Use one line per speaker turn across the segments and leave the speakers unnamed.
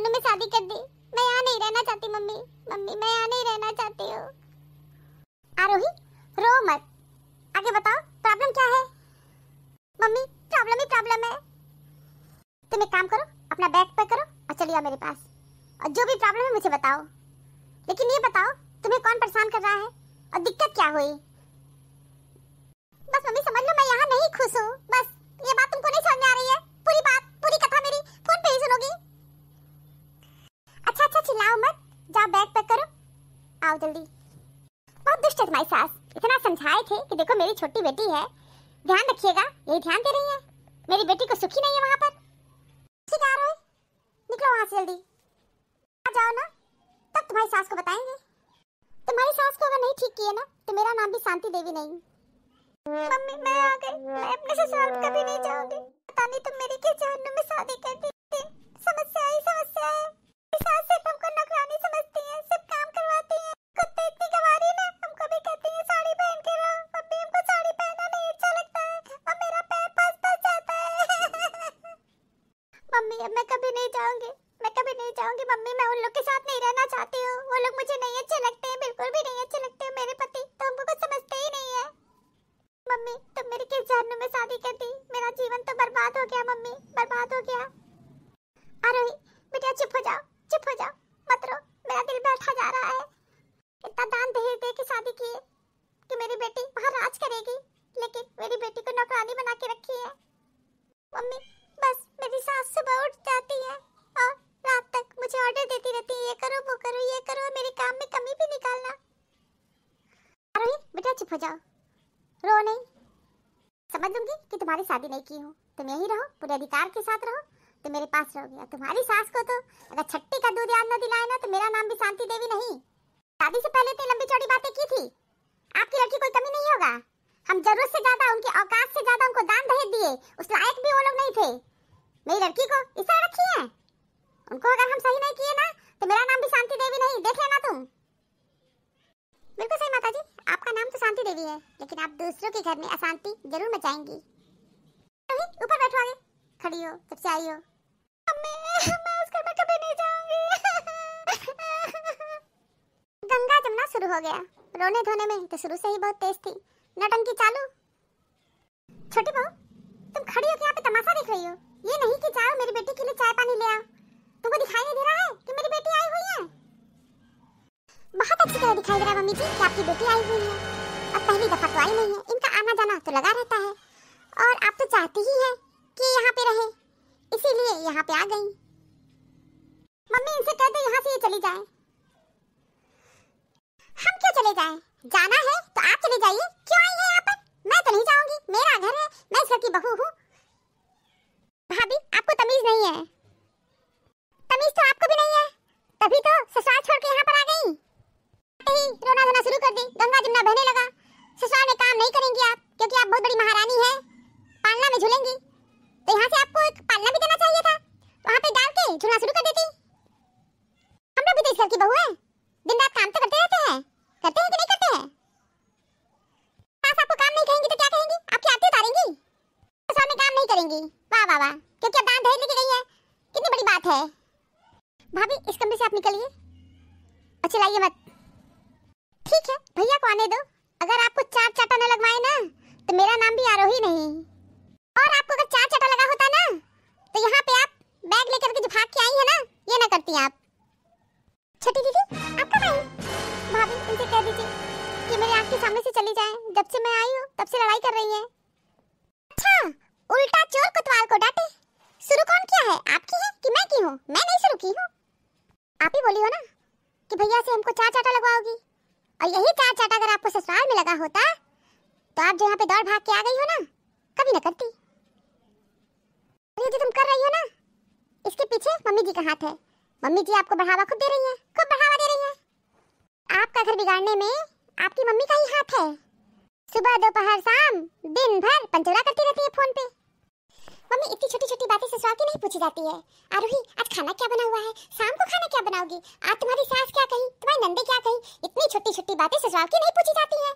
जानू में शादी कर दी। मैं यहाँ नहीं रहना चाहती मम्मी। मम्मी मैं यहाँ नहीं रहना चाहती हूँ। आरोही रो मत, आगे बताओ प्रॉब्लम क्या है। मम्मी प्रॉब्लम ही प्रॉब्लम है। तुम एक काम करो, अपना बैग पैक करो और चलिए मेरे पास, और जो भी प्रॉब्लम है मुझे बताओ। लेकिन ये बताओ तुम्हें कौन परेशान कर रहा है और दिक्कत क्या हुई। बस मम्मी समझ लो मैं यहाँ नहीं खुश हूँ। बस ये बात तुमको नहीं समझ में आ रही है। पूरी बात पूरी कथा मेरी फोन पे ही सुनोगी। अच्छा अच्छा चिल्लाओ मत, जाओ बैग पैक करो, आओ जल्दी। बहुत दुष्ट है तुम्हारी सास। इतना समझाए थे कि देखो मेरी छोटी बेटी है, ध्यान रखिएगा, यही ध्यान दे रही है। मेरी बेटी को सुखी नहीं है वहाँ पर। ठीक है निकलो वहाँ से जल्दी, आ जाओ ना, तब तुम्हारी सास को बताएंगे। तुम्हारी सास को अगर नहीं ठीक किए ना तो मेरा नाम भी शांति देवी नहीं। मम्मी मैं आ गई, मैं अपने ससुराल कभी नहीं जाऊंगी। पता नहीं तुम मेरी किस जहन्नुम में शादी कर दी थी। समस्या है सास सिर्फ हमको नौकरानी समझती है, सब काम करवाती है। कुत्ते इतनी गवारी ना, हमको भी कहती है साड़ी पहन के रहो। मम्मी हमको साड़ी पहनना नहीं अच्छा लगता है और मेरा पैर फंस जाता है। मम्मी अब मैं कभी नहीं जाऊंगी, मैं कभी नहीं जाऊंगी। मम्मी मैं उन लोग के साथ नहीं रहना चाहती हूँ। वो लोग मुझे नहीं अच्छे लगते हैं, बिल्कुल भी नहीं अच्छे लगते हैं। मेरे पति तो हमको कुछ समझते ही नहीं है। मम्मी तुम मेरी किस जहन्नुम में शादी कर दी। मेरा जीवन तो बर्बाद हो गया मम्मी, बर्बाद हो गया। आरोही बेटा चुप हो जाओ, चुप हो जाओ, मत रो। मेरा दिल बैठा जा रहा है। इतना दान दहेज दे के शादी की कि मेरी बेटी वहाँ राज करेगी, लेकिन मेरी बेटी को नौकरानी बना के रखी है। मम्मी बस मेरी सास सुबह उठ जाती है और रात तक मुझे ऑर्डर देती रहती है, ये करो वो करो ये करो, मेरे काम में कमी भी निकालना। आरोही बेटा चुप हो जाओ, रो नहीं। समझ लूंगी कि तुम्हारी शादी नहीं की हूँ, तुम यहीं रहो, पूरे अधिकार के साथ रहो, तुम मेरे पास रहोगे। तुम्हारी सास को तो अगर छट्टी का दूध याद न दिलाए ना तो मेरा नाम भी शांति देवी नहीं। शादी से पहले इतनी लंबी चौड़ी बातें की थी। आपकी लड़की कोई कमी नहीं होगा। हम जरूरत से ज्यादा, उनकी औकात से ज्यादा उनको दान दहेज दिए, उस लायक भी वो लोग नहीं थे। मेरी लड़की को इस तरह रखी है। उनको अगर हम सही नहीं किए ना तो मेरा नाम भी शांति देवी नहीं, देख लेना तुम। बिल्कुल सही माता जी, आपका नाम तो शांति देवी है, लेकिन आप दूसरों के घर में अशांति जरूर मचाएंगी। ऊपर बैठो, आगे खड़ी हो, जब से आई हो। मैं उस घर में कभी नहीं जाऊंगी। गंगा जमुना शुरू हो गया। रोने धोने में तो शुरू से ही बहुत तेज थी, नौटंकी चालू। छोटी बहू तुम खड़ी हो के यहाँ पे तमाशा देख रही हो। ये नहीं कि जाओ मेरी बेटी के लिए चाय पानी ले आओ। तुमको दिखाई नहीं दे रहा है कि मेरी बेटी आई हुई है? बहुत अच्छी तरह दिखाई दे रहा है मम्मी जी कि आपकी बेटी आई हुई है, और पहली दफा तो आई नहीं है। इनका आना जाना तो लगा रहता है, और आप तो चाहती ही हैं कि यहाँ पे रहे, इसीलिए यहाँ पे आ गई। मम्मी इनसे कह दो यहाँ से ये चली जाए। हम क्यों चले जाएं? जाना है तो आप चले जाइए। क्यों आई है यहाँ पर? मैं तो नहीं जाऊंगी, मेरा घर है, मैं इस घर की बहू हूँ। भाभी आपको तमीज नहीं है। तमीज तो आपको भी नहीं है, तभी तो ससुराल छोड़ के यहाँ पर आ गई। ही रोना धोना शुरू कर दी, गंगा जमुना बहने लगा। ससुराल में काम नहीं करेंगी आप, क्योंकि आप बहुत बड़ी महारानी हैं, पालना में झूलेंगी। तो यहाँ से आपको एक पालना भी देना चाहिए था, वहाँ पे डाल के झूलना शुरू कर देती। हम लोग भी तो इस घर की बहू हैं, दिन रात काम तो करते रहते हैं कि नहीं करते हैं? सास आपको काम नहीं कहेंगी तो क्या कहेंगी? आपकी आरती उतारेंगी? ससुराल में काम नहीं करेंगी, वाह वाह वाह, क्योंकि अब दान दहेज लेके गई है। कितनी बड़ी बात है। भाभी इस कमरे से आप निकलिए और चिल्लाइए मत। ठीक है भैया को आने दो। अगर आपको चार चाटा न लगवाए ना तो मेरा नाम भी आरोही नहीं। और आपको अगर चार चाटा लगा होता ना तो यहाँ पे आप बैग लेकर के जो भाग के आई है ना, ये ना करती आप। छोटी दीदी आप कब आई? भाभी इनसे कह दीजिए कि मेरी आँख के सामने से चली जाए। जब से मैं आई हूँ तब से लड़ाई कर रही है। अच्छा उल्टा चोर कोतवाल को डांटे। शुरू कौन किया है, आपकी है कि मैं की हूँ? मैं नहीं शुरू की हूँ, आप ही बोली हो ना कि भैया से हमको चार चाटा लगवाओगी। और यही चार चाटा अगर आपको ससुराल में लगा होता तो आप जो यहाँ पे दौड़ भाग के आ गई हो ना, कभी न करती। ये जो तुम कर रही हो ना, इसके पीछे मम्मी जी का हाथ है। मम्मी जी आपको बढ़ावा खुद दे रही हैं, खुद बढ़ावा दे रही हैं। आपका घर बिगाड़ने में आपकी मम्मी का ही हाथ है। सुबह दोपहर शाम दिन भर पंचोड़ा करती रहती है फोन पे। मम्मी इतनी छोटी छोटी बातें ससुराल की नहीं पूछी जाती है। आरोही आज खाना क्या बना हुआ है, शाम को खाना क्या बनाओगी, आज तुम्हारी सास क्या कही, तुम्हारी नंदे क्या कही, इतनी छोटी छोटी बातें ससुराल की नहीं पूछी जाती है।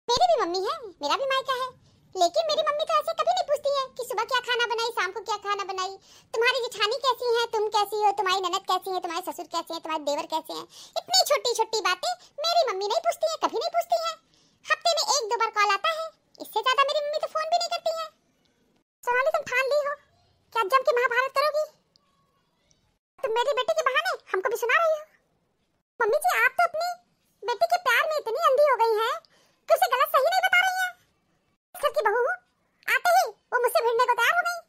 मेरी भी मम्मी है, मेरा भी मायका है, लेकिन मेरी मम्मी तो ऐसे कभी नहीं पूछती है कि सुबह क्या खाना बनाई, शाम को क्या खाना बनाई, तुम्हारी जेठानी कैसी है, तुम कैसी हो, तुम्हारी ननद कैसी है, तुम्हारे ससुर कैसे हैं, तुम्हारे देवर कैसे हैं। इतनी छोटी छोटी बातें मेरी मम्मी नहीं पूछती है, कभी नहीं पूछती है। हफ्ते में 1-2 बार कॉल आता है, इससे ज्यादा मेरी मम्मी तो फोन भी नहीं करती है। सोनाली तुम ठान ली हो क्या जम के महाभारत करोगी? तुम मेरी बेटी के बहाने हमको भी सुना रही हो। मम्मी जी आप तो अपनी बेटी के प्यार में इतनी अंधी हो गई हैं कि उसे गलत सही नहीं बता रही हैं। घर की बहू हूँ, आते ही वो मुझसे भिड़ने को तैयार हो गई।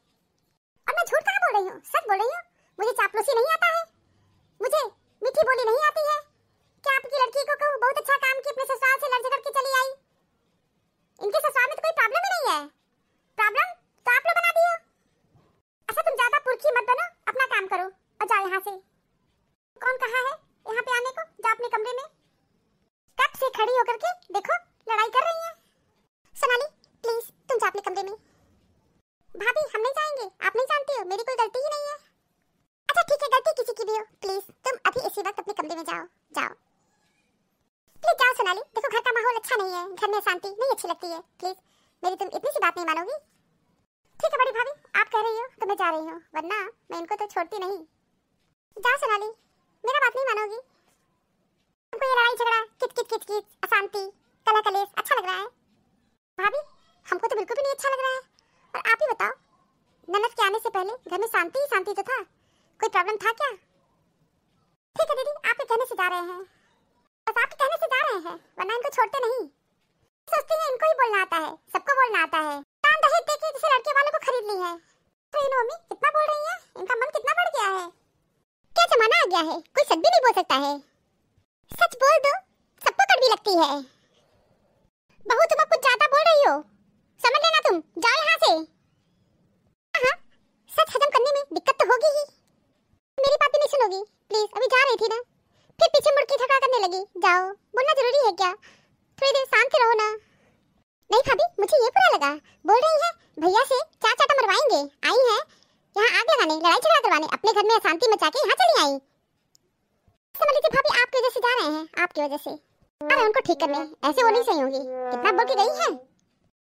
और मैं झूठ कहाँ बोल रही हूँ, सच बोल रही हूँ। मुझे चापलूसी नहीं आता है, मुझे मीठी बोली नहीं आती है। क्या आपकी लड़की को कहूँ बहुत अच्छा काम किया, अपने ससुराल से लड़ झगड़ के चली आई। इनके ससुराल में तो कोई प्रॉब्लम ही नहीं है, प्रॉब्लम तो आप लोग बना दिए हो। अच्छा तुम ज्यादा पुरखी मत बनो, अपना काम करो और जाओ यहाँ से। कौन कहा है यहाँ पे आने को? जाओ अपने कमरे में। कब से खड़ी होकर के देखो लड़ाई कर रही है। सोनाली प्लीज तुम जाओ अपने कमरे में। भाभी हम नहीं जाएंगे, आप नहीं जानती हो मेरी कोई गलती ही नहीं है। अच्छा ठीक है, गलती किसी की भी हो, प्लीज तुम अभी इसी वक्त अपने कमरे में जाओ, जाओ प्लीज जाओ। सोनाली देखो घर का माहौल अच्छा नहीं है, घर में शांति नहीं अच्छी लगती है, प्लीज मेरी तुम इतनी सी बात नहीं मानोगी। ठीक है बड़ी भाभी आप कह रही हो तो मैं जा रही हूँ, वरना मैं इनको तो छोड़ती नहीं। जाओ सोनाली, मेरा बात नहीं मानोगी। हमको ये लड़ाई झगड़ा किच किच किच किच अशांति कला कलेश अच्छा लग रहा है। भाभी हमको तो बिल्कुल भी नहीं अच्छा लग रहा है। और आप ही बताओ, ननद के आने से पहले घर में शांति ही शांति तो था, कोई प्रॉब्लम था क्या? ठीक है दीदी आपके कहने से जा रहे हैं, बस आपके कहने से जा रहे हैं, वरना इनको छोड़ते नहीं। सोचती हैं इनको ही बोलना आता है, सबको बोलना आता है। दान दहेज देके जैसे लड़के वालों को खरीद ली है। तो इन मम्मी कितना बोल रही है, इनका मन कितना बढ़ गया है। क्या जमाना आ गया है, कोई सच भी नहीं बोल सकता है। सच बोल दो सबको कड़वी लगती है। बहू तुम अब कुछ ज्यादा बोल रही हो, समझ लेना तुम, जाओ यहाँ से। हाँ सच हजम करने में दिक्कत तो होगी ही, मेरी बात भी नहीं सुनोगी। प्लीज अभी जा रही थी ना, फिर पीछे मुड़ के झगड़ा करने लगी। जाओ, बोलना जरूरी है क्या? थोड़ी देर शांत रहो ना। नहीं भाभी मुझे ये बुरा लगा, बोल रही है भैया से चार चाटा मरवाएंगे, आई है यहाँ आग लगाने, लड़ाई झगड़ा करवाने, अपने घर में अशांति मचा के यहाँ चली आई। समझ लीजिए भाभी आपकी वजह से जा रहे हैं, आपकी वजह से। अरे उनको ठीक करने, ऐसे वो नहीं सही होंगी, कितना बोल के गई है।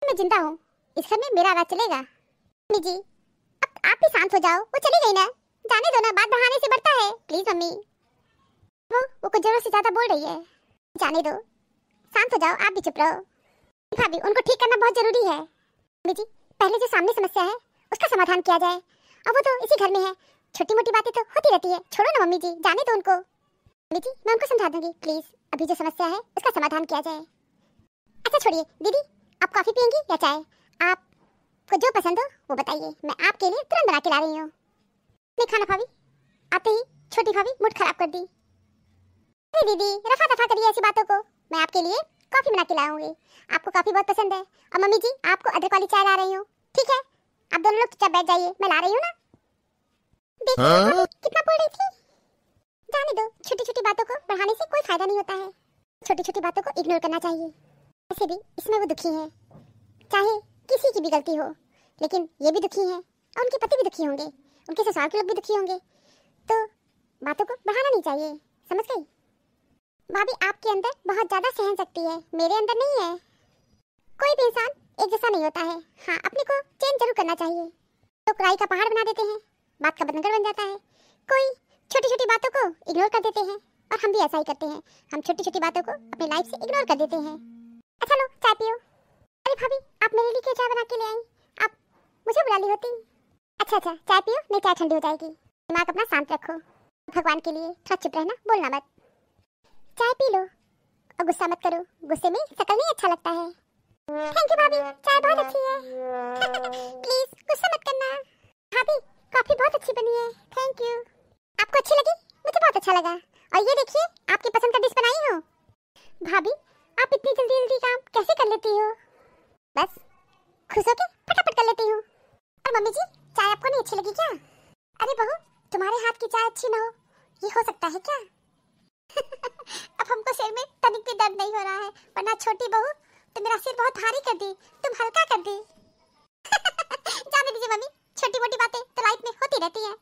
मैं जिंदा हूँ, इस घर में मेरा राज चलेगा। मम्मी जी अब आप भी शांत हो जाओ, वो चली गई ना, जाने दो ना, बात बढ़ाने से बढ़ता है। प्लीज मम्मी वो कुछ जरूरत से ज्यादा बोल रही है, जाने दो, शांत हो जाओ, आप भी चुप रहो। भाभी उनको ठीक करना बहुत जरूरी है। मम्मी जी पहले जो सामने समस्या है उसका समाधान किया जाए, अब वो तो इसी घर में है, छोटी मोटी बातें तो होती रहती है, छोड़ो ना मम्मी जी, जाने दो उनको। मम्मी जी मैं उनको समझा दूंगी, प्लीज अभी जो समस्या है उसका समाधान किया जाए। अच्छा छोड़िए दीदी, आप कॉफी पियेंगी या चाय? आपको जो पसंद हो वो बताइए, मैं आपके लिए तुरंत बना के ला रही हूँ। नहीं खाना भाभी, आते ही छोटी भाभी मूड खराब कर दी। नहीं दीदी रफा दफा करिए ऐसी बातों को, मैं आपके लिए कॉफी बना के लाऊंगी, आपको कॉफी बहुत पसंद है। और मम्मी जी आपको अदरक वाली चाय ला रही हूँ, ठीक है? आप दोनों लोग चुपचाप बैठ जाइए, मैं ला रही हूँ ना। देखिए कितना बोल रही थी, जाने दो, छोटी छोटी बातों को बढ़ाने से कोई फायदा नहीं होता है, छोटी छोटी बातों को इग्नोर करना चाहिए। वैसे भी इसमें वो दुखी है, चाहे किसी की भी गलती हो, लेकिन ये भी दुखी है और उनके पति भी दुखी होंगे, उनके ससुराल के लोग भी दुखी होंगे, तो बातों को बढ़ाना नहीं चाहिए, समझ गई? भाभी आपके अंदर बहुत ज्यादा सहन शक्ति है, मेरे अंदर नहीं है। कोई भी इंसान एक जैसा नहीं होता है, हाँ अपने को चेंज जरूर करना चाहिए। तो कढ़ाई का पहाड़ बना देते हैं, बात का बतंगड़ बन जाता है। कोई छोटी छोटी बातों को इग्नोर कर देते हैं, और हम भी ऐसा ही करते हैं, हम छोटी छोटी बातों को अपनी लाइफ से इग्नोर कर देते हैं। अच्छा लो चाय पियो। अरे भाभी आप मेरे लिए क्यों चाय बना के ले आई, आप मुझे बुला ली होती। अच्छा चाय पियो, नहीं चाय ठंडी हो जाएगी। दिमाग अपना शांत रखो, भगवान के लिए थोड़ा चुप रहना, बोलना मत। चाय पी लो और गुस्सा मत करो, गुस्से में शक्ल नहीं अच्छा लगता है। थैंक यू भाभी, चाय बहुत अच्छी है। प्लीज गुस्सा मत करना। भाभी कॉफी बहुत अच्छी बनी है, थैंक यू। आपको अच्छी लगी? मुझे बहुत अच्छा लगा। और ये देखिए आपकी पसंद का डिश बनाई हूँ। भाभी आप इतनी जल्दी जल्दी काम कैसे कर लेती हो? बस खुश होके फटाफट कर लेती हूँ। और मम्मी जी चाय आपको नहीं अच्छी लगी क्या? अरे बहू तुम्हारे हाथ की चाय अच्छी ना हो, ये हो सकता है क्या? अब हमको सिर में तनिक भी दर्द नहीं हो रहा है, वरना छोटी बहू तो मेरा सिर बहुत भारी कर दी, तुम हल्का कर दी। जाने दीजिए मम्मी, छोटी मोटी बातें तो लाइफ में होती रहती हैं।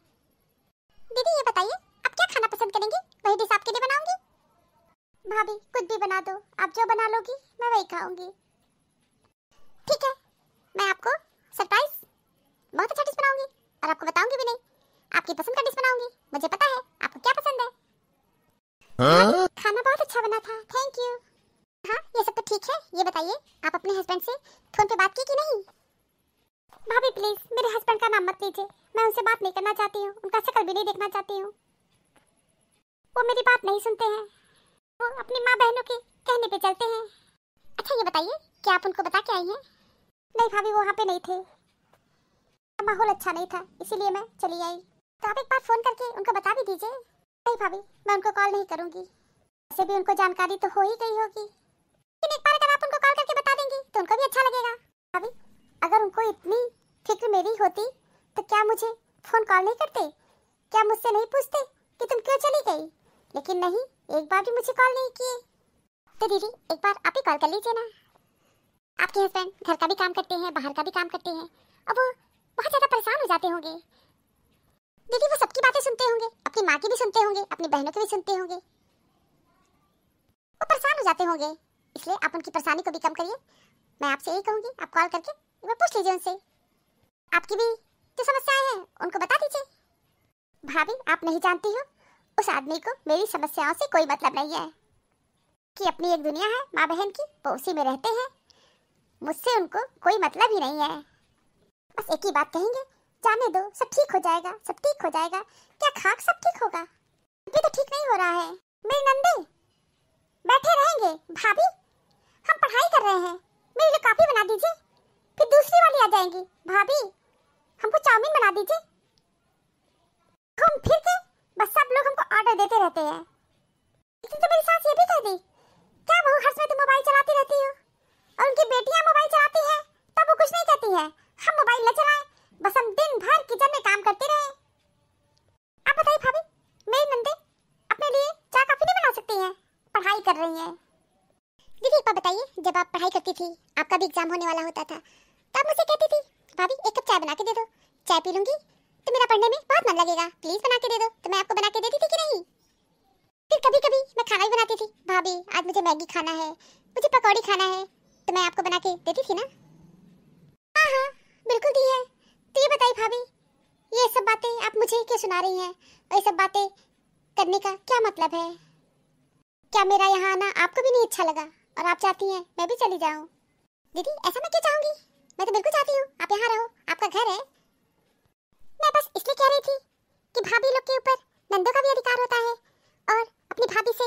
दीदी ये बताइए आप क्या खाना पसंद करेंगी, वही डिश आपके लिए बनाऊंगी। भाभी कुछ भी बना दो, आप जो बना लोगी मैं वही खाऊंगी। ठीक है खाना बहुत अच्छा बना था, थैंक यू। हाँ ये सब तो ठीक है, ये बताइए आप अपने हस्बैंड से फोन पे बात की कि नहीं? भाभी प्लीज मेरे हस्बैंड का नाम मत लीजिए, मैं उनसे बात नहीं करना चाहती हूँ, उनका शक्ल भी नहीं देखना चाहती हूँ। वो मेरी बात नहीं सुनते हैं, वो अपनी माँ बहनों के कहने पे चलते हैं। अच्छा ये बताइए क्या आप उनको बता के आई हैं? नहीं भाभी वो वहाँ पे नहीं थे, माहौल अच्छा नहीं था इसीलिए मैं चली आई। तो आप एक बार फोन करके उनको बता भी दीजिए। नहीं भाभी मैं उनको कॉल नहीं करूँगी, वैसे भी उनको जानकारी तो हो ही गई होगी, लेकिन एक बार अगर आप उनको कॉल करके बता देंगी तो उनको भी अच्छा लगेगा। भाभी अगर उनको इतनी फिक्र मेरी होती तो क्या मुझे फोन कॉल नहीं करते, क्या मुझसे नहीं पूछते कि तुम क्यों चली गई? लेकिन नहीं, एक बार भी मुझे कॉल नहीं किए। तो दीदी एक बार आप ही कॉल कर लीजिए ना, आपके हस्बैंड घर का भी काम करते हैं बाहर का भी काम करते हैं, अब वो बहुत ज्यादा परेशान हो जाते होंगे। दीदी वो सबकी बातें सुनते होंगे, अपनी माँ की भी सुनते होंगे, अपनी बहनों की भी सुनते होंगे, वो परेशान हो जाते होंगे, इसलिए आप उनकी परेशानी को भी कम करिए। मैं आपसे यही कहूंगी आप कॉल करके एक बार पूछ लीजिए उनसे, आपकी भी जो समस्याएं हैं उनको बता दीजिए। भाभी आप नहीं जानती हो उस आदमी को मेरी समस्याओं से कोई मतलब नहीं है, कि अपनी एक दुनिया है माँ बहन की, वो उसी में रहते हैं, मुझसे उनको कोई मतलब ही नहीं है। बस एक ही बात कहेंगे, जाने दो सब ठीक हो जाएगा, सब ठीक हो जाएगा। क्या खाक सब ठीक होगा? अभी तो ठीक नहीं हो रहा है। मेरे नंदे बैठे रहेंगे, भाभी हम पढ़ाई कर रहे हैं, मेरे लिए कॉफी बना दीजिए, फिर दूसरी वाली आ जाएंगी, भाभी हमको चाउमीन बना दीजिए। घूम फिर के बस सब लोग हमको ऑर्डर देते रहते हैं। लेकिन तो मेरी सास ये भी कह दी, क्या बहू हर समय तुम मोबाइल चलाती रहती हो, और उनकी बेटियां मोबाइल चलाती हैं तब वो कुछ नहीं कहती है, हम मोबाइल न चलाएं, बस हम दिन भर किचन में काम करते रहे। आप बताइए भाभी मेरी नंदे अपने लिए चाय कॉफी नहीं बना सकती हैं, पढ़ाई कर रही हैं। दीदी एक बात बताइए, जब आप पढ़ाई करती थी आपका भी एग्जाम होने वाला होता था, तब मुझसे कहती थी भाभी एक कप चाय बना के दे दो, चाय पी लूंगी तो मेरा पढ़ने में बहुत मन लगेगा, प्लीज बना के दे दो। तो मैं आपको बना के देती थी कि नहीं? फिर कभी कभी मैं खाना भी बनाती थी, भाभी आज मुझे मैगी खाना है, मुझे पकौड़ी खाना है, तो मैं आपको बना के देती थी ना? हाँ हाँ बिल्कुल दी है। तो ये बताइए भाभी ये सब बातें आप मुझे क्यों सुना रही हैं, और ये सब बातें करने का क्या मतलब है? क्या मेरा यहाँ आना आपको भी नहीं अच्छा लगा और आप चाहती हैं मैं भी चली जाऊँ? दीदी ऐसा मैं क्यों चाहूंगी, मैं तो बिल्कुल चाहती हूँ आप यहाँ रहो, आपका घर है। मैं बस इसलिए कह रही थी कि भाभी लोग के ऊपर नंदों का भी अधिकार होता है, और अपनी भाभी से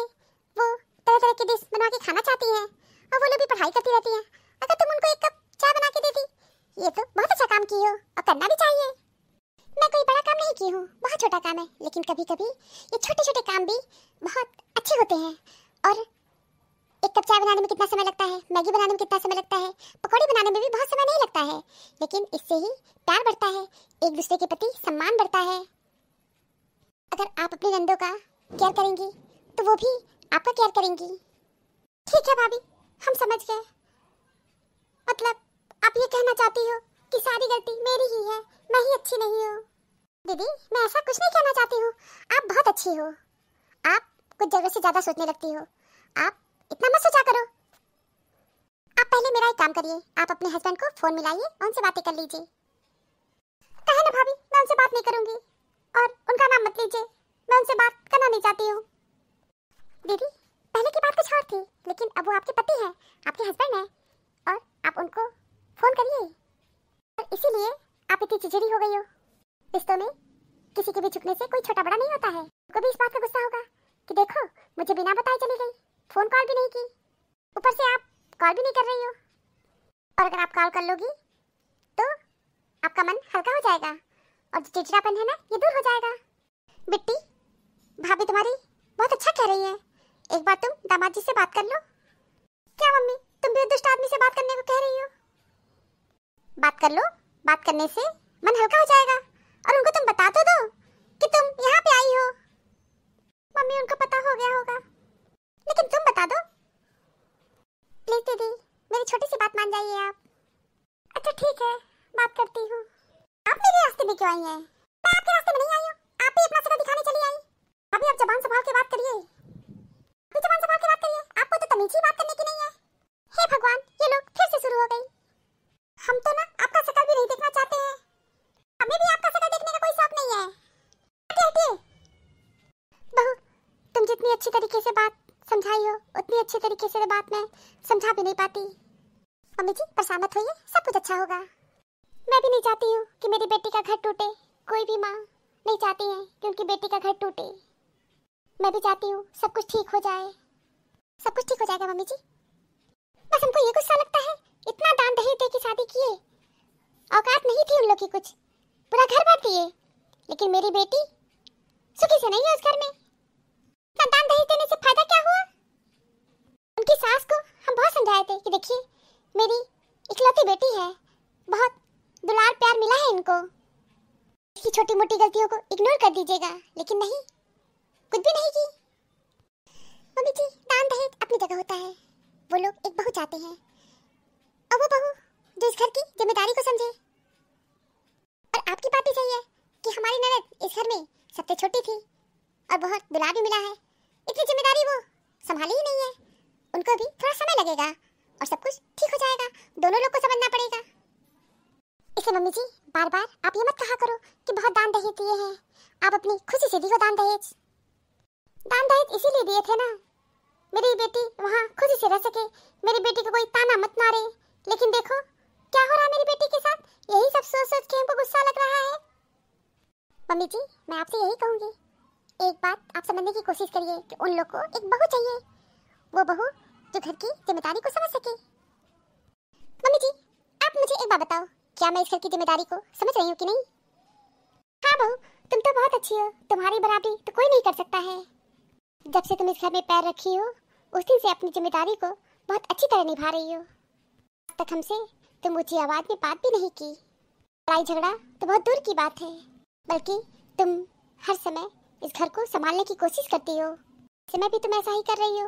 वो तरह तरह के डिश बनवा के खाना चाहती हैं, और वो लोग भी पढ़ाई करती रहती हैं। अगर तुम उनको एक कप चाय बना के देती, ये तो बहुत अच्छा काम की हो, और करना भी चाहिए। मैं कोई बड़ा काम नहीं की हूँ, बहुत छोटा काम है, लेकिन कभी कभी ये छोटे छोटे काम भी बहुत अच्छे होते हैं। और एक कप चाय बनाने में कितना समय लगता है, मैगी बनाने में कितना समय लगता है, पकौड़ी बनाने में भी बहुत समय नहीं लगता है, लेकिन इससे ही प्यार बढ़ता है, एक दूसरे के प्रति सम्मान बढ़ता है। अगर आप अपनी नंदों का केयर करेंगी तो वो भी आपका केयर करेंगी। ठीक है भाभी हम समझ गए, मतलब आप ये कहना चाहती हो कि सारी गलती मेरी ही है, मैं ही अच्छी नहीं हूँ। दीदी मैं ऐसा कुछ नहीं कहना चाहती हूँ, आप बहुत अच्छी हो, आप कुछ जरूरत से ज्यादा सोचने लगती हो, आप इतना मत सोचा करो। आप पहले मेरा एक काम करिए, आप अपने हस्बैंड को फोन मिलाइए और उनसे बातें कर लीजिए। कहे ना भाभी मैं उनसे बात नहीं करूंगी, और उनका नाम मत लीजिए, मैं उनसे बात करना नहीं चाहती हूँ। दीदी पहले की बात कुछ और थी, लेकिन अब वो आपके पति हैं, आपके हस्बैंड हैं, और आप उनको फोन करिए। और इसीलिए आप इतनी चिड़चिड़ी हो गई हो। रिश्तों में किसी के भी झुकने से कोई छोटा बड़ा नहीं होता है। उनको भी इस बात का गुस्सा होगा कि देखो मुझे बिना बताए चली गई, फोन कॉल भी नहीं की, ऊपर से आप कॉल भी नहीं कर रही हो। और अगर आप कॉल कर लोगी तो आपका मन हल्का हो जाएगा, और जो चिड़चिड़ापन है ना ये दूर हो जाएगा। बिट्टी भाभी तुम्हारी बहुत अच्छा कह रही है, एक बार तुम दामाद जी से बात कर लो। क्या मम्मी तुम भी दुष्ट आदमी से बात करने को कह रही हो? बात कर लो, बात करने से मन हल्का हो जाएगा, और उनको तुम बता तो दो कि तुम यहाँ पे आई हो। मम्मी उनको पता हो गया होगा, लेकिन तुम बता दो प्लीज। दीदी मेरी छोटी सी बात मान जाइए आप। अच्छा ठीक है बात करती हूँ। आप मेरे रास्ते में क्यों आई हैं? मैं आपके रास्ते में नहीं आई हूँ, आप भी अपना सगा दिखाने चली आई। अभी आप जबान संभाल के बात करिए, अभी जबान संभाल के बात करिए, आपको तो तमीज ही बात करने की नहीं है। हे भगवान ये लोग फिर से शुरू हो गई। हम तो ना आपका शकल भी नहीं देखना चाहते हैं, हमें भी आपका शकल देखने का कोई शौक नहीं है। हटिए हटिए। बहू तुम जितनी अच्छी तरीके से बात समझाई हो उतनी अच्छी तरीके से बात मैं समझा भी नहीं पाती। मम्मी जी परेशान मत होइए, सब कुछ अच्छा होगा। मैं भी नहीं चाहती हूँ कि मेरी बेटी का घर टूटे। कोई भी माँ नहीं चाहती है कि उनकी बेटी का घर टूटे। मैं भी चाहती हूँ सब कुछ ठीक हो जाए। सब कुछ ठीक हो जाएगा मम्मी जी। बस हमको ये गुस्सा लगता है, इतना दान दहेज दे के शादी किए, औकात नहीं थी उन लोग की, कुछ पूरा घर भर दिए, लेकिन मेरी बेटी सुखी से नहीं है उस घर में। दान दहेज देने से फायदा क्या हुआ? उनकी सास को हम बहुत समझाए थे कि देखिए मेरी इकलौती बेटी है, बहुत दुलार प्यार मिला है इनको, इसकी छोटी मोटी गलतियों को इग्नोर कर दीजिएगा, लेकिन नहीं, कुछ भी नहीं की। मम्मी जी दान दहेज अपनी जगह होता है, वो लोग एक बहू चाहते हैं, और वो बहू जो इस घर की जिम्मेदारी को समझे। और आपकी बात भी सही है कि हमारी ननद इस घर में सबसे छोटी थी और बहुत दुलार भी मिला है, इतनी जिम्मेदारी वो संभाली ही नहीं है। उनको भी थोड़ा समय लगेगा और सब कुछ ठीक हो जाएगा, दोनों लोग को समझना पड़ेगा। इसलिए मम्मी जी बार बार आप ये मत कहा करो कि बहुत दान दहेज दिए हैं, आप अपनी खुशी से दियो दान दहेज। दान दहेज इसीलिए दिए थे ना, मेरी बेटी वहाँ खुशी से रह सके, मेरी बेटी को कोई ताना मत मारे। लेकिन देखो क्या हो रहा है मेरी बेटी के साथ, यही सब सोच सोच के हमको गुस्सा लग रहा है। मम्मी जी मैं आपसे यही कहूँगी, एक बात आप समझने की कोशिश करिए कि उन लोग को एक बहू चाहिए, वो बहू जो घर की जिम्मेदारी को समझ सके। मम्मी जी आप मुझे एक बात बताओ, क्या मैं इस घर की जिम्मेदारी को समझ रही हूँ कि नहीं? हाँ बहू तुम तो बहुत अच्छी हो, तुम्हारी बराबरी तो कोई नहीं कर सकता है। जब से तुम इस घर में पैर रखी हो उस दिन से अपनी जिम्मेदारी को बहुत अच्छी तरह निभा रही हो। आज तक हमसे तुम ऊंची आवाज में बात भी नहीं की, लड़ाई झगड़ा तो बहुत दूर की बात है, बल्कि तुम हर समय इस घर को संभालने की कोशिश करती हो। इस समय भी तुम ऐसा ही कर रही हो।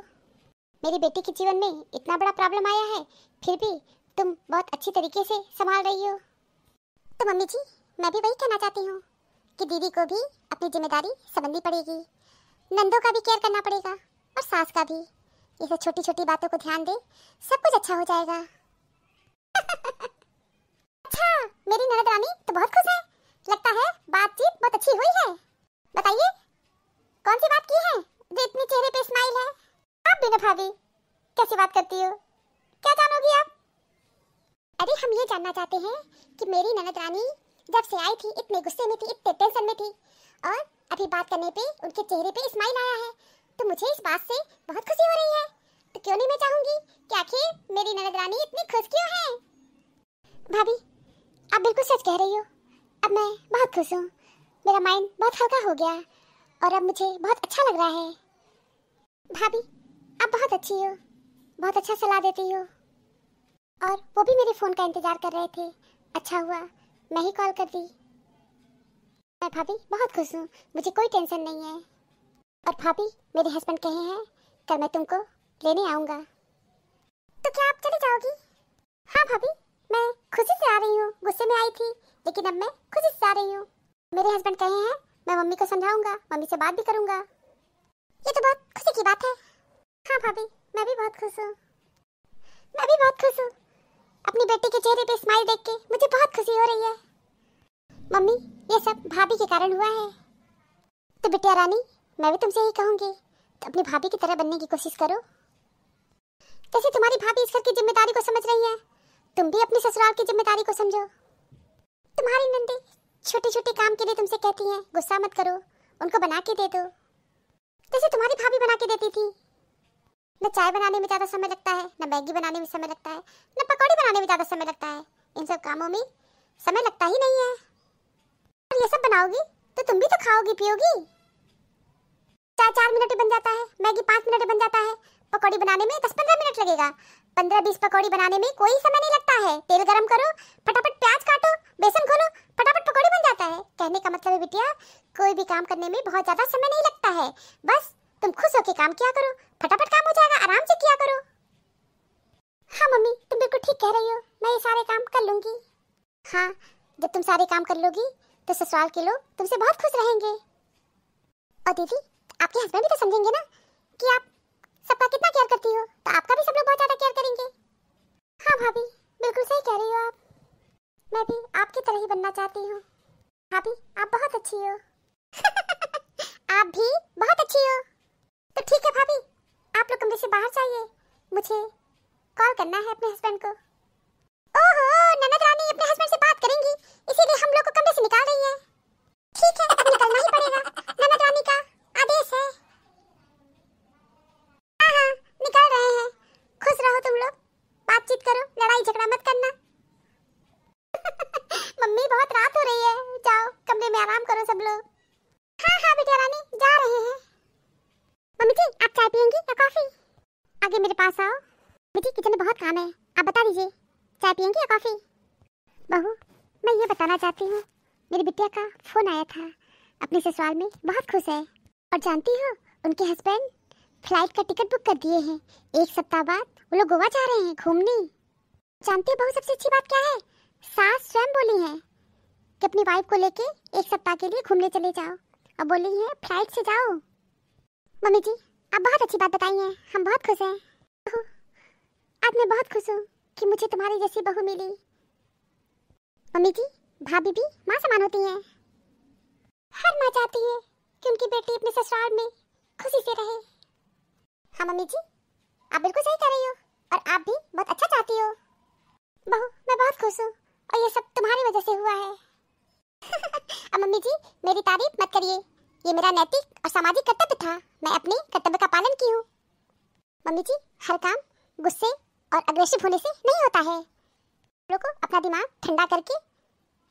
मेरी बेटी के जीवन में इतना बड़ा प्रॉब्लम आया है, फिर भी तुम बहुत अच्छी तरीके से संभाल रही हो। तो मम्मी जी मैं भी वही कहना चाहती हूँ कि दीदी को भी अपनी जिम्मेदारी समझनी पड़ेगी, नंदों का भी केयर करना पड़ेगा और सास का भी। ये सब छोटी छोटी बातों को ध्यान दे, सब कुछ अच्छा हो जाएगा। अच्छा मेरी ननद रानी तो बहुत खुश है, लगता है बातचीत बहुत अच्छी हुई है। बताइए कौन सी बात की है जो इतनी चेहरे पे स्माइल है? आप भी ना भाभी कैसी बात करती हो, क्या जानोगी आप? अरे हम ये जानना चाहते हैं कि मेरी ननद रानी जब से आई थी इतने गुस्से में थी, इतने टेंशन में थी, और अभी बात करने पे उनके चेहरे पे स्माइल आया है, तो मुझे इस बात से बहुत खुशी हो रही है। तो क्यों नहीं मैं चाहूंगी कि आखिर मेरी ननद रानी इतनी खुश क्यों है? भाभी आप बिल्कुल सच कह रही हो, अब मैं बहुत खुश हूँ, मेरा माइंड बहुत हल्का हो गया और अब मुझे बहुत अच्छा लग रहा है। भाभी आप बहुत अच्छी हो, बहुत अच्छा सलाह देती हो, और वो भी मेरे फ़ोन का इंतज़ार कर रहे थे, अच्छा हुआ मैं ही कॉल कर दी। मैं भाभी बहुत खुश हूँ, मुझे कोई टेंशन नहीं है। और भाभी मेरे हस्बैंड कहे हैं कल मैं तुमको लेने आऊँगा, तो क्या आप चली जाओगी? हाँ भाभी मैं खुशी से आ रही हूँ, गुस्से में आई थी लेकिन अब मैं खुशी से आ रही हूँ। मेरे हस्बैंड कहे हैं मैं मम्मी को समझाऊंगा, मम्मी से बात भी करूंगा, ये तो बहुत खुशी की बात है। हाँ भाभी मैं भी बहुत खुश हूँ, मैं भी बहुत खुश हूँ, अपनी बेटी के चेहरे पे स्माइल देख के मुझे बहुत खुशी हो रही है। मम्मी ये सब भाभी के कारण हुआ है। तो बिटिया रानी मैं भी तुमसे यही कहूँगी, तो अपनी भाभी की तरह बनने की कोशिश करो। जैसे तुम्हारी भाभी इस घर की जिम्मेदारी को समझ रही है, तुम भी अपनी ससुराल की जिम्मेदारी को समझो। तुम्हारी नंदी छोटे छोटे काम के लिए तुमसे कहती हैं गुस्सा मत करो, उनको बना के दे दो, जैसे तुम्हारी भाभी बना के देती थी। न चाय बनाने में ज़्यादा समय लगता है, न मैगी बनाने में समय लगता है, न पकौड़ी बनाने में ज़्यादा समय लगता है, इन सब कामों में समय लगता ही नहीं है। और ये सब बनाओगी तो तुम भी तो खाओगी पियोगी। चाय 4 मिनट में बन जाता है, मैगी 5 मिनट में बन जाता है, पकौड़ी बनाने में 10-15 मिनट लगेगा। 15-20 पकौड़ी बनाने में कोई समय नहीं लगता है। तेल गरम करो, फटाफट प्याज काटो, बेसन घोलो, फटाफट पकौड़ी बन जाता है। कहने का मतलब है बिटिया कोई भी काम करने में बहुत ज़्यादा समय नहीं लगता है, बस तुम खुश होकर काम किया करो, फटाफट काम हो जाएगा, आराम से किया करो। हाँ मम्मी तुम बिल्कुल ठीक कह रही हो, मैं ये सारे काम कर लूँगी। हाँ जब तुम सारे काम कर लोगी तो ससुराल के लोग तुमसे बहुत खुश रहेंगे। और दीदी आपके हस्बैंड भी तो समझेंगे ना कि आप सबका कितना केयर करती हो, तो आपका भी सब लोग बहुत ज़्यादा केयर करेंगे। हाँ भाभी बिल्कुल सही कह रही हो आप, मैं भी आपकी तरह ही बनना चाहती हूँ। भाभी आप बहुत अच्छी हो। आप भी बहुत अच्छी हो। तो ठीक है भाभी, आप लोग कमरे से बाहर जाइए, मुझे कॉल करना है अपने हस्बैंड को। ओहो, ननद रानी अपने हस्बैंड से बात करेंगी, इसीलिए हम लोग को कमरे से निकाल रही है। ठीक है, अब निकलना ही पड़ेगा, ननद रानी का आदेश है। हाँ, निकल रहे हैं। खुश रहो तुम लोग, बातचीत करो, लड़ाई झगड़ा मत करना। मम्मी बहुत रात हो रही है, जाओ कमरे में आराम करो सब लोग। हाँ हाँ बिटिया रानी, जा रहे हैं। मम्मी जी, आप चाय पियेंगी या कॉफी? आगे मेरे पास आओ। बेटी, किचन में बहुत काम है, आप बता दीजिए, चाय पियेंगी या कॉफी? बहू, मैं ये बताना चाहती हूँ, मेरी बिटिया का फोन आया था, अपने ससुराल में बहुत खुश है। और जानती हो, उनके हस्बैंड फ्लाइट का टिकट बुक कर दिए हैं। 1 सप्ताह बाद वो लोग गोवा जा रहे हैं घूमने। जानती हो बहू, सबसे अच्छी बात क्या है? सास स्वयं बोली है कि अपनी वाइफ को लेके 1 सप्ताह के लिए घूमने चले जाओ, और बोली है फ्लाइट से जाओ। मम्मी जी, आप बहुत अच्छी बात बताई हैं, हम बहुत खुश हैं। बहू, आज मैं बहुत खुश हूँ कि मुझे तुम्हारी जैसी बहू मिली। मम्मी जी, भाभी भी माँ समान होती हैं। हर माँ चाहती है कि उनकी बेटी अपने ससुराल में खुशी से रहे। हाँ मम्मी जी, आप बिल्कुल सही कर रही हो, और आप भी बहुत अच्छा चाहती हो। बहू, मैं बहुत खुश हूँ, और ये सब तुम्हारी वजह से हुआ है। अब मम्मी जी, मेरी तारीफ मत करिए, ये मेरा नैतिक और सामाजिक कर्तव्य था, मैं अपने कर्तव्य का पालन की हूँ। मम्मी जी, हर काम गुस्से और अग्रेसिव होने से नहीं होता है। लोगों को अपना दिमाग ठंडा करके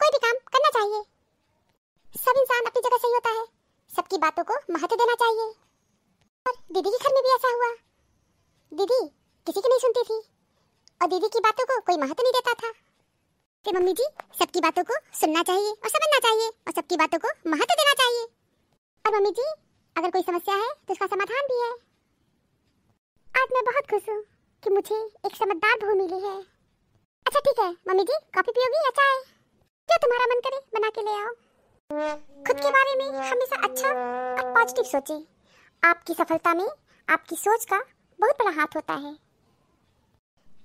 कोई भी काम करना चाहिए। सब इंसान अपनी जगह सही होता है, सबकी बातों को महत्व देना चाहिए। और दीदी के घर में भी ऐसा हुआ, दीदी किसी की नहीं सुनती थी, और दीदी की बातों को कोई महत्व नहीं देता था। तो मम्मी जी, सबकी बातों को सुनना चाहिए और समझना चाहिए, और सबकी बातों को महत्व देना चाहिए। और मम्मी जी, अगर कोई समस्या है तो उसका समाधान भी है। आज मैं बहुत खुश हूँ कि मुझे एक समझदार बहू मिली है। अच्छा ठीक है मम्मी जी, कॉफी पियोगी या चाय? जो तुम्हारा मन करे बना के ले आओ। खुद के बारे में हमेशा अच्छा और पॉजिटिव सोचें, आपकी सफलता में आपकी सोच का बहुत बड़ा हाथ होता है।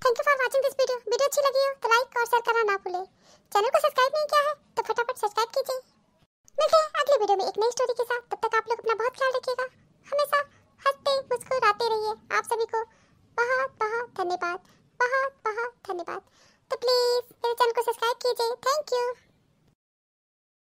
Thank you for watching this video. Video अच्छी लगी हो तो लाइक और शेयर करना ना भूलें। चैनल को सब्सक्राइब नहीं किया है तो फटाफट सब्सक्राइब कीजिए। मिलते हैं अगले वीडियो में एक नई स्टोरी के साथ, तब तक आप